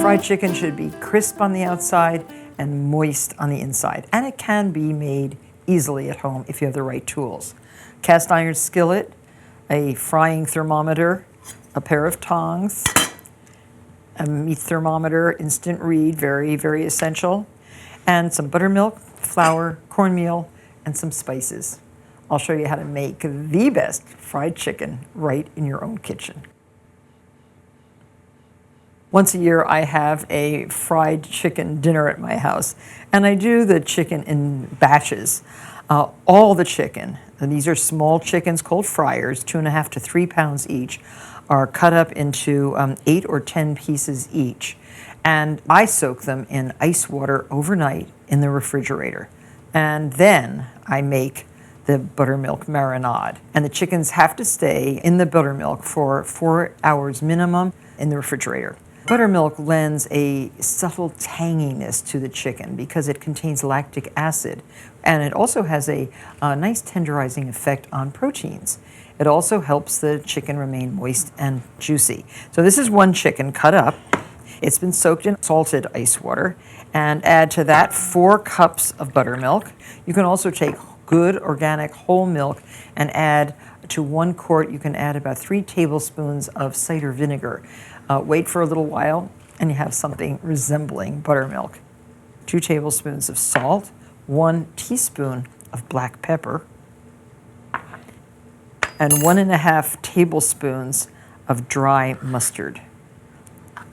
Fried chicken should be crisp on the outside and moist on the inside. And it can be made easily at home if you have the right tools. Cast iron skillet, a frying thermometer, a pair of tongs, a meat thermometer, instant read, very, very essential, and some buttermilk, flour, cornmeal, and some spices. I'll show you how to make the best fried chicken right in your own kitchen. Once a year, I have a fried chicken dinner at my house, and I do the chicken in batches. All the chicken, and these are small chickens called fryers, 2.5 to 3 pounds each, are cut up into 8 or 10 pieces each. And I soak them in ice water overnight in the refrigerator. And then I make the buttermilk marinade. And the chickens have to stay in the buttermilk for 4 hours minimum in the refrigerator. Buttermilk lends a subtle tanginess to the chicken because it contains lactic acid, and it also has a nice tenderizing effect on proteins. It also helps the chicken remain moist and juicy. So this is one chicken cut up. It's been soaked in salted ice water, and add to that 4 cups of buttermilk. You can also take good organic whole milk and add to 1 quart, you can add about 3 tablespoons of cider vinegar. Wait for a little while, and you have something resembling buttermilk. 2 tablespoons of salt, 1 teaspoon of black pepper, and 1.5 tablespoons of dry mustard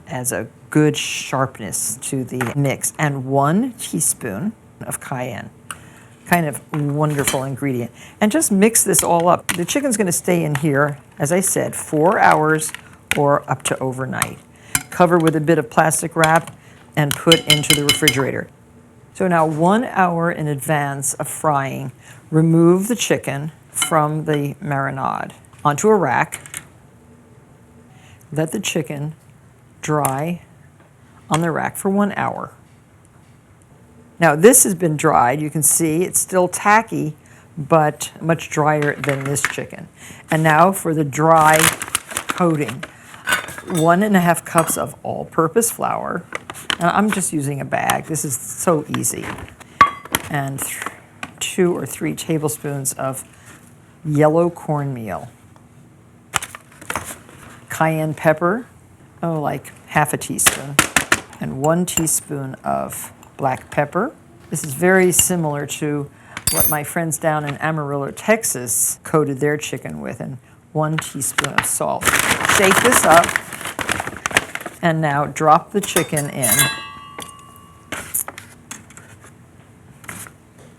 as a good sharpness to the mix, and 1 teaspoon of cayenne. Kind of wonderful ingredient. And just mix this all up. The chicken's going to stay in here, as I said, 4 hours or up to overnight. Cover with a bit of plastic wrap and put into the refrigerator. So now 1 hour in advance of frying, remove the chicken from the marinade onto a rack. Let the chicken dry on the rack for 1 hour. Now this has been dried. You can see it's still tacky, but much drier than this chicken. And now for the dry coating. 1.5 cups of all-purpose flour. Now I'm just using a bag. This is so easy. And 2 or 3 tablespoons of yellow cornmeal. Cayenne pepper, like half a teaspoon. And 1 teaspoon of black pepper. This is very similar to what my friends down in Amarillo, Texas coated their chicken with, and 1 teaspoon of salt. Shake this up, and now drop the chicken in.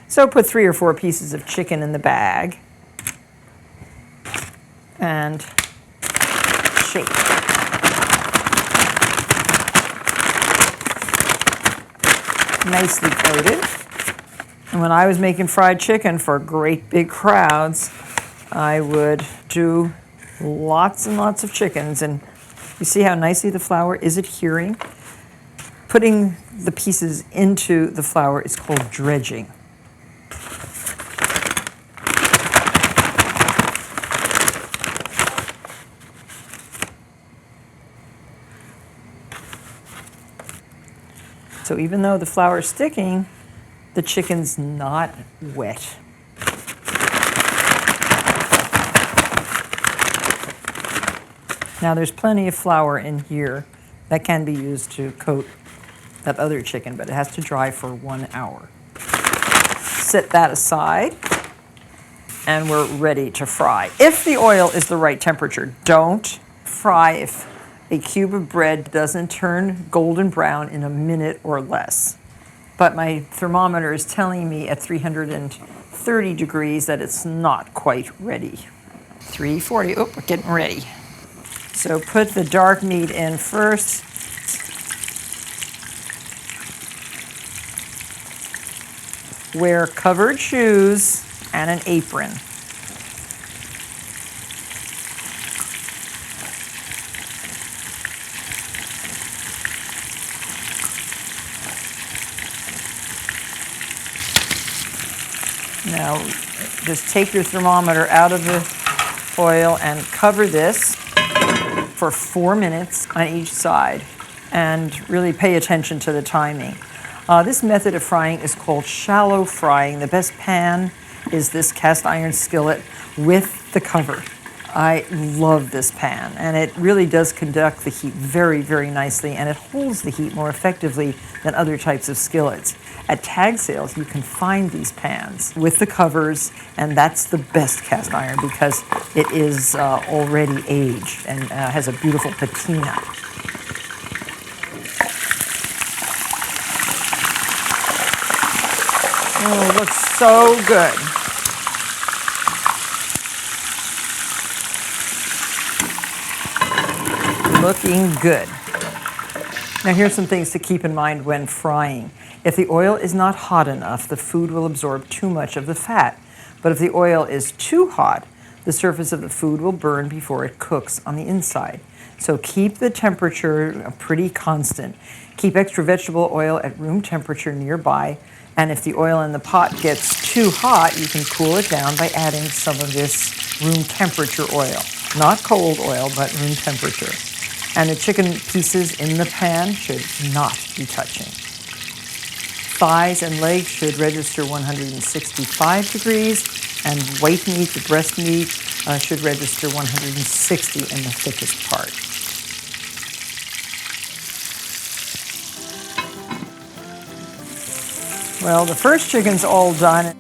So put 3 or 4 pieces of chicken in the bag, and shake. Nicely coated. And when I was making fried chicken for great big crowds, I would do lots and lots of chickens, and you see how nicely the flour is adhering? Putting the pieces into the flour is called dredging. So even though the flour is sticking, the chicken's not wet. Now there's plenty of flour in here that can be used to coat that other chicken, but it has to dry for 1 hour. Set that aside, and we're ready to fry. If the oil is the right temperature, don't fry if a cube of bread doesn't turn golden brown in a minute or less. But my thermometer is telling me at 330 degrees that it's not quite ready. 340, oh, we're getting ready. So put the dark meat in first. Wear covered shoes and an apron. Now, just take your thermometer out of the foil and cover this for 4 minutes on each side. and really pay attention to the timing. This method of frying is called shallow frying. The best pan is this cast iron skillet with the cover. I love this pan, and it really does conduct the heat very, very nicely, and it holds the heat more effectively than other types of skillets. At tag sales, you can find these pans with the covers, and that's the best cast iron because it is already aged and has a beautiful patina. Oh, it looks so good. Looking good. Now here's some things to keep in mind when frying. If the oil is not hot enough, the food will absorb too much of the fat. But if the oil is too hot, the surface of the food will burn before it cooks on the inside. So keep the temperature pretty constant. Keep extra vegetable oil at room temperature nearby. And if the oil in the pot gets too hot, you can cool it down by adding some of this room temperature oil. Not cold oil, but room temperature. And the chicken pieces in the pan should not be touching. Thighs and legs should register 165 degrees, and white meat, the breast meat, should register 160 in the thickest part. Well, the first chicken's all done.